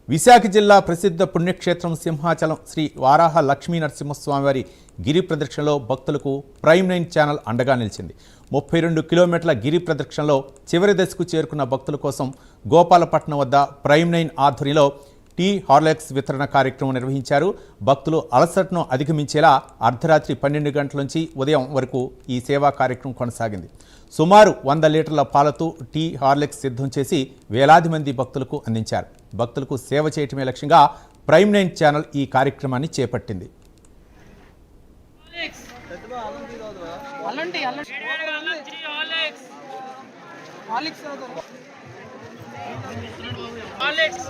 విశాఖ జిల్లా ప్రసిద్ధ పుణ్యక్షేత్రం సింహాచలం శ్రీ వారాహ లక్ష్మీ నరసింహస్వామివారి గిరి ప్రదక్షిణలో భక్తులకు ప్రైమ్ 9 ఛానల్ అండగా నిలిచింది. 32 కిలోమీటర్ల గిరి ప్రదక్షిణలో చివరి దశకు చేరుకున్న భక్తుల కోసం గోపాలపట్నం వద్ద ప్రైమ్ 9 ఆధ్వర్యంలో టీ హార్లిక్స్ వితరణ కార్యక్రమం నిర్వహించారు. భక్తులు అలసటను అధిగమించేలా అర్ధరాత్రి 12 గంటల నుంచి ఉదయం వరకు ఈ సేవా కార్యక్రమం కొనసాగింది. సుమారు 100 లీటర్ల పాలతో టీ హార్లిక్స్ సిద్ధం చేసి వేలాది మంది భక్తులకు అందించారు. భక్తులకు సేవ చేయటమే లక్ష్యంగా ప్రైమ్ 9 ఛానల్ ఈ కార్యక్రమాన్ని చేపట్టింది. Alex.